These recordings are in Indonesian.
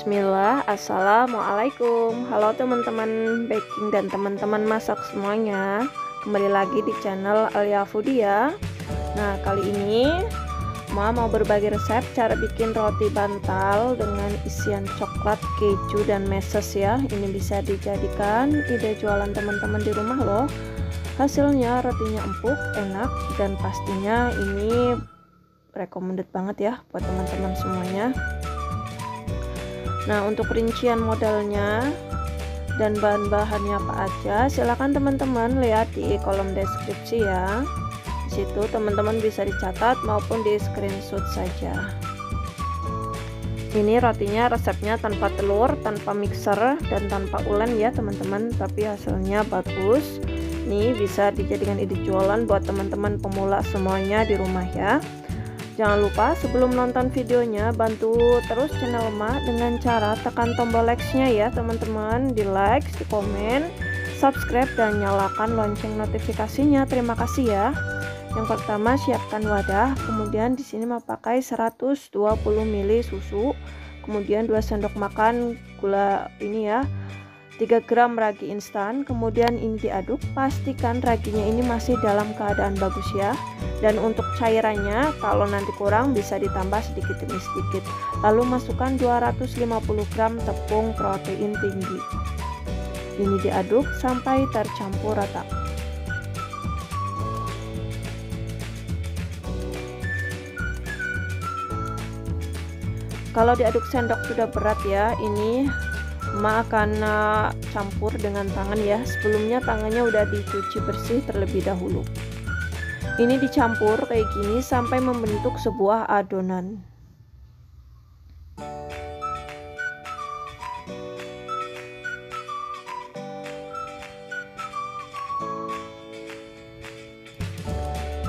Bismillah, Assalamualaikum. Halo teman-teman baking dan teman-teman masak semuanya. Kembali lagi di channel Alia Foodie. Nah, kali ini mau berbagi resep cara bikin roti bantal dengan isian coklat, keju, dan meses ya. Ini bisa dijadikan ide jualan teman-teman di rumah loh. Hasilnya rotinya empuk, enak, dan pastinya ini recommended banget ya buat teman-teman semuanya. Nah, untuk rincian modalnya dan bahan-bahannya apa aja, silahkan teman-teman lihat di kolom deskripsi ya. Di situ teman-teman bisa dicatat maupun di screenshot saja. Ini rotinya resepnya tanpa telur, tanpa mixer, dan tanpa ulen ya teman-teman, tapi hasilnya bagus. Ini bisa dijadikan ide jualan buat teman-teman pemula semuanya di rumah ya. Jangan lupa sebelum nonton videonya bantu terus channel emak dengan cara tekan tombol like-nya ya teman-teman, di like, di komen, subscribe, dan nyalakan lonceng notifikasinya. Terima kasih ya. Yang pertama siapkan wadah, kemudian di sini mau pakai 120 ml susu, kemudian 2 sendok makan gula ini ya, 3 gram ragi instan, kemudian ini diaduk, pastikan raginya ini masih dalam keadaan bagus ya. Dan untuk cairannya kalau nanti kurang bisa ditambah sedikit demi sedikit. Lalu masukkan 250 gram tepung protein tinggi. Ini diaduk sampai tercampur rata. Kalau diaduk sendok sudah berat ya, ini emak akan campur dengan tangan ya. Sebelumnya tangannya udah dicuci bersih terlebih dahulu. Ini dicampur kayak gini sampai membentuk sebuah adonan.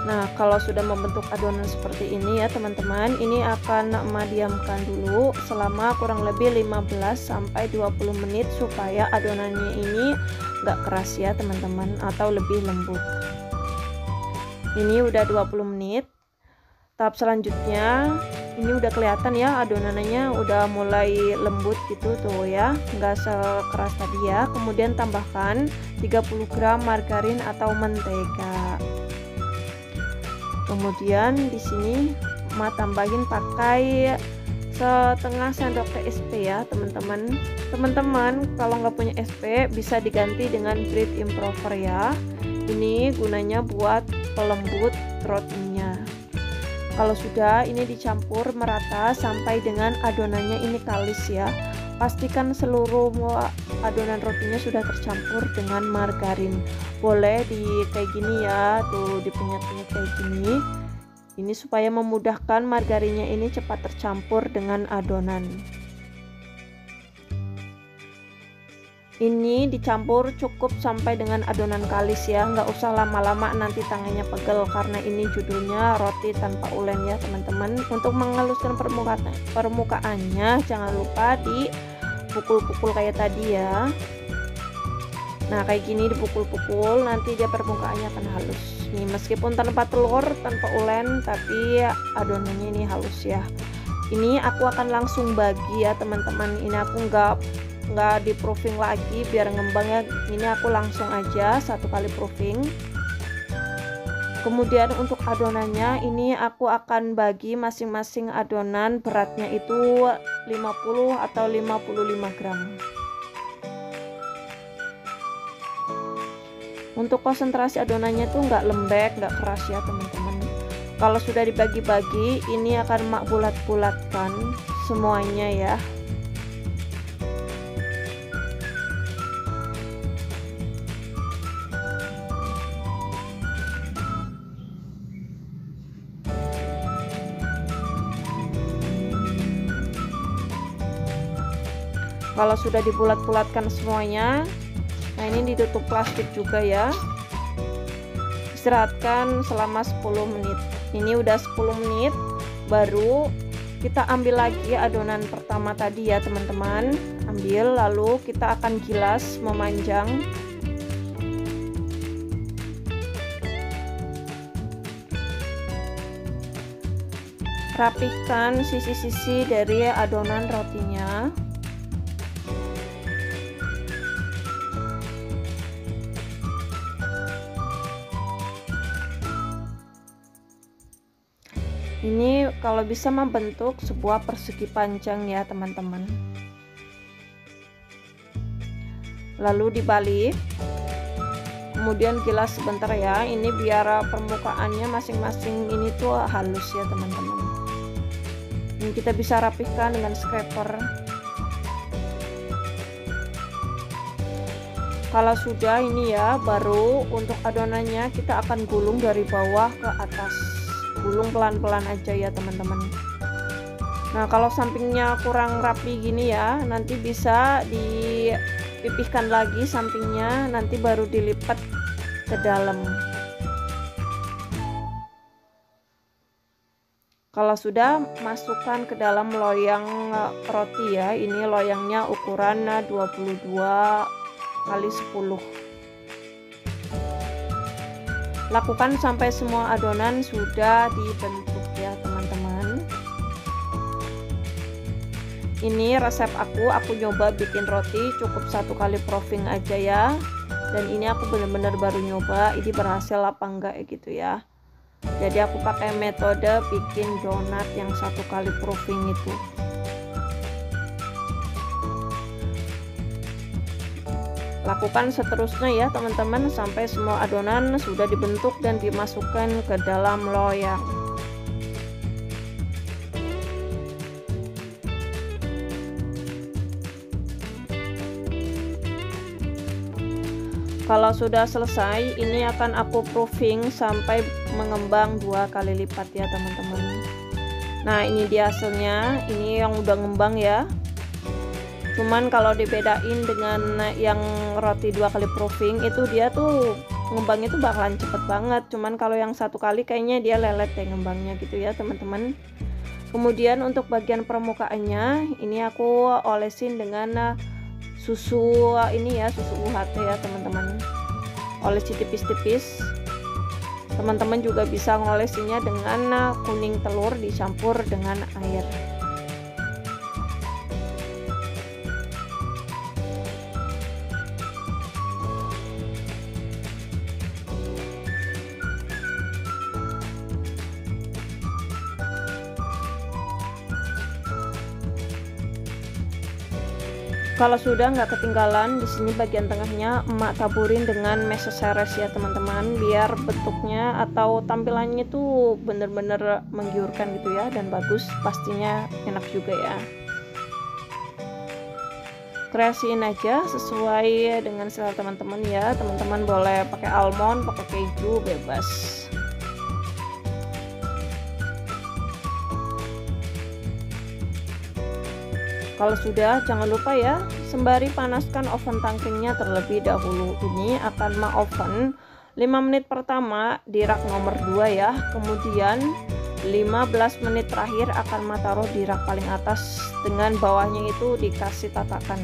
Nah, kalau sudah membentuk adonan seperti ini ya teman-teman, ini akan diamkan dulu selama kurang lebih 15 sampai 20 menit supaya adonannya ini nggak keras ya teman-teman, atau lebih lembut. Ini udah 20 menit. Tahap selanjutnya ini udah kelihatan ya adonannya udah mulai lembut gitu tuh ya, nggak sekeras tadi ya. Kemudian tambahkan 30 gram margarin atau mentega. Kemudian di sini tambahin pakai setengah sendok teh SP ya teman-teman. Teman-teman kalau nggak punya SP bisa diganti dengan bread improver ya. Ini gunanya buat pelembut rotinya. Kalau sudah ini dicampur merata sampai dengan adonannya ini kalis ya. Pastikan seluruh adonan rotinya sudah tercampur dengan margarin. Boleh di kayak gini ya, tuh dipenyet-penyet kayak gini. Ini supaya memudahkan margarinnya ini cepat tercampur dengan adonan. Ini dicampur cukup sampai dengan adonan kalis ya, nggak usah lama-lama nanti tangannya pegel, karena ini judulnya roti tanpa ulen ya teman-teman. Untuk menghaluskan permukaannya jangan lupa dipukul-pukul kayak tadi ya. Nah kayak gini dipukul-pukul, nanti dia permukaannya akan halus. Nih meskipun tanpa telur, tanpa ulen, tapi adonannya ini halus ya. Ini aku akan langsung bagi ya teman-teman. Ini aku nggak di proofing lagi biar ngembangnya. Ini aku langsung aja satu kali proofing. Kemudian untuk adonannya ini aku akan bagi masing-masing adonan beratnya itu 50 atau 55 gram. Untuk konsentrasi adonannya tuh nggak lembek, nggak keras ya teman-teman. Kalau sudah dibagi-bagi ini akan mak bulat-bulatkan semuanya ya. Kalau sudah dibulat-bulatkan semuanya, nah ini ditutup plastik juga ya. Istirahatkan selama 10 menit. Ini udah 10 menit, baru kita ambil lagi adonan pertama tadi ya teman-teman. Ambil, lalu kita akan gilas memanjang. Rapihkan sisi-sisi dari adonan rotinya. Ini kalau bisa membentuk sebuah persegi panjang ya teman-teman. Lalu dibalik, kemudian gilas sebentar ya, ini biar permukaannya masing-masing ini tuh halus ya teman-teman. Ini kita bisa rapihkan dengan scraper. Kalau sudah ini ya, baru untuk adonannya kita akan gulung dari bawah ke atas, gulung pelan-pelan aja ya teman-teman. Nah kalau sampingnya kurang rapi gini ya, nanti bisa dipipihkan lagi sampingnya, nanti baru dilipat ke dalam. Kalau sudah, masukkan ke dalam loyang roti ya. Ini loyangnya ukuran 22 kali 10. Lakukan sampai semua adonan sudah dibentuk ya teman-teman. Ini resep aku nyoba bikin roti cukup 1 kali proofing aja ya, dan ini aku bener-bener baru nyoba ini berhasil apa enggak gitu ya. Jadi aku pakai metode bikin donat yang 1 kali proofing itu. Lakukan seterusnya ya teman-teman sampai semua adonan sudah dibentuk dan dimasukkan ke dalam loyang. Kalau sudah selesai, ini akan aku proofing sampai mengembang 2 kali lipat ya teman-teman. Nah ini dia hasilnya, ini yang udah ngembang ya. Cuman kalau dibedain dengan yang roti 2 kali proofing itu dia tuh ngembangnya tuh bakalan cepet banget. Cuman kalau yang 1 kali kayaknya dia lelet deh ngembangnya gitu ya teman-teman. Kemudian untuk bagian permukaannya ini aku olesin dengan susu ini ya, susu UHT ya teman-teman. Olesi tipis-tipis. Teman-teman juga bisa ngolesinya dengan kuning telur dicampur dengan air. Kalau sudah nggak ketinggalan, di sini bagian tengahnya emak taburin dengan mesoseres ya teman-teman, biar bentuknya atau tampilannya tuh bener-bener menggiurkan gitu ya, dan bagus, pastinya enak juga ya. Kreasiin aja sesuai dengan selera teman-teman ya. Teman-teman boleh pakai almond, pakai keju, bebas. Kalau sudah, jangan lupa ya, sembari panaskan oven tangkringnya terlebih dahulu. Ini akan oven 5 menit pertama di rak nomor 2 ya. Kemudian 15 menit terakhir akan taruh di rak paling atas dengan bawahnya itu dikasih tatakan.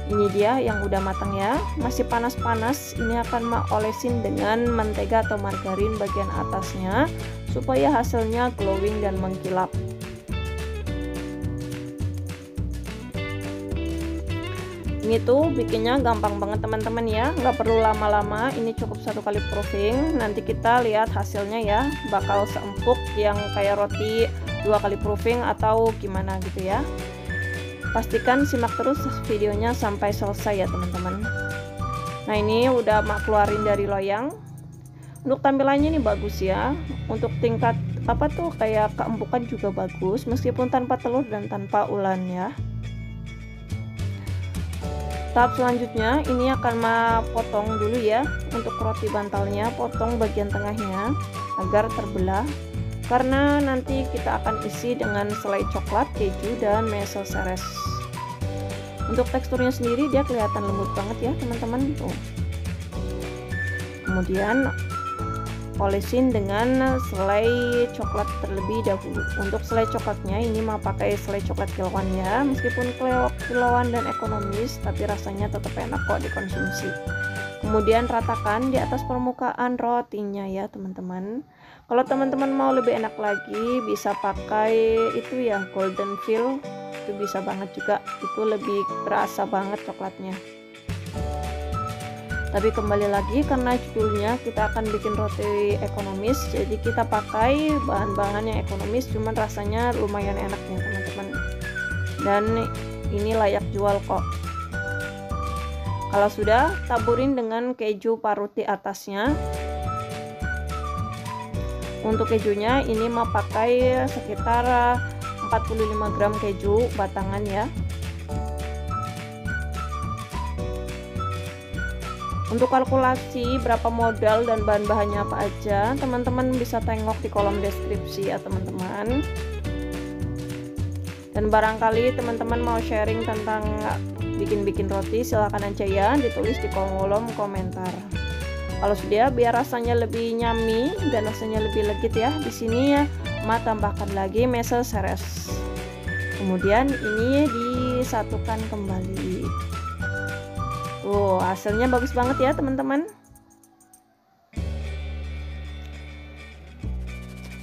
Ini dia yang udah matang ya, masih panas-panas. Ini akan olesin dengan mentega atau margarin bagian atasnya supaya hasilnya glowing dan mengkilap. Ini tuh bikinnya gampang banget teman-teman ya, nggak perlu lama-lama. Ini cukup 1 kali proofing. Nanti kita lihat hasilnya ya, bakal seempuk yang kayak roti 2 kali proofing atau gimana gitu ya. Pastikan simak terus videonya sampai selesai ya teman-teman. Nah ini udah mak keluarin dari loyang. Untuk tampilannya ini bagus ya, untuk tingkat apa tuh kayak keempukan juga bagus meskipun tanpa telur dan tanpa ulen ya. Tahap selanjutnya ini akan potong dulu ya, untuk roti bantalnya potong bagian tengahnya agar terbelah, karena nanti kita akan isi dengan selai coklat, keju, dan mesoseres. Untuk teksturnya sendiri dia kelihatan lembut banget ya teman-teman tuh. Kemudian olesin dengan selai coklat terlebih dahulu. Untuk selai coklatnya ini mau pakai selai coklat kilauan ya, meskipun kilauan dan ekonomis tapi rasanya tetap enak kok dikonsumsi. Kemudian ratakan di atas permukaan rotinya ya teman-teman. Kalau teman-teman mau lebih enak lagi bisa pakai itu ya, golden fill itu bisa banget juga, itu lebih berasa banget coklatnya. Tapi kembali lagi, karena judulnya kita akan bikin roti ekonomis, jadi kita pakai bahan-bahan yang ekonomis, cuman rasanya lumayan enak ya teman-teman, dan ini layak jual kok. Kalau sudah, taburin dengan keju parut di atasnya. Untuk kejunya ini mau pakai sekitar 45 gram keju batangan ya. Untuk kalkulasi berapa modal dan bahan-bahannya apa aja, teman-teman bisa tengok di kolom deskripsi ya teman-teman. Dan barangkali teman-teman mau sharing tentang bikin roti, silahkan aja ya ditulis di kolom komentar. Kalau sudah, biar rasanya lebih nyami dan rasanya lebih legit ya, di sini ya Ma tambahkan lagi meses seres. Kemudian ini disatukan kembali. Tuh, hasilnya bagus banget ya teman-teman.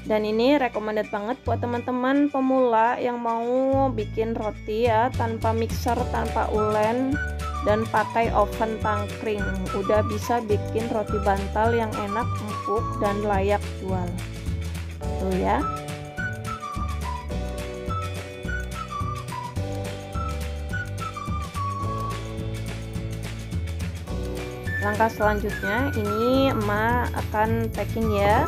Dan ini recommended banget buat teman-teman pemula yang mau bikin roti ya, tanpa mixer, tanpa ulen, dan pakai oven tangkring. Udah bisa bikin roti bantal yang enak, empuk, dan layak jual. Tuh ya. Langkah selanjutnya ini emak akan packing ya.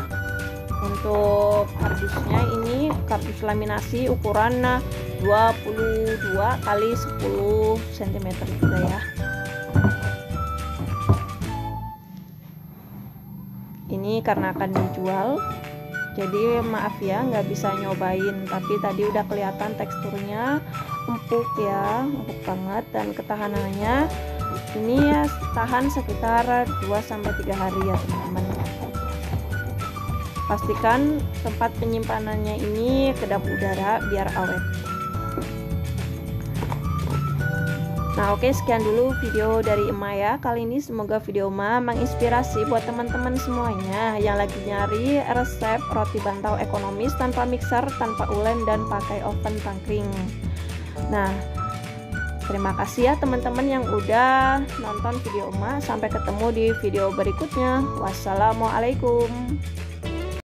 Untuk kardusnya ini kardus laminasi ukuran 22 kali 10 cm juga ya. Ini karena akan dijual, jadi maaf ya nggak bisa nyobain, tapi tadi udah kelihatan teksturnya empuk ya, empuk banget, dan ketahanannya ini ya tahan sekitar 2-3 hari ya teman-teman. Pastikan tempat penyimpanannya ini kedap udara biar awet. Nah oke, sekian dulu video dari emak ya kali ini. Semoga video emak menginspirasi buat teman-teman semuanya yang lagi nyari resep roti bantal ekonomis tanpa mixer, tanpa ulen, dan pakai oven tangkring. Nah, terima kasih ya teman-teman yang udah nonton video emak. Sampai ketemu di video berikutnya. Wassalamualaikum.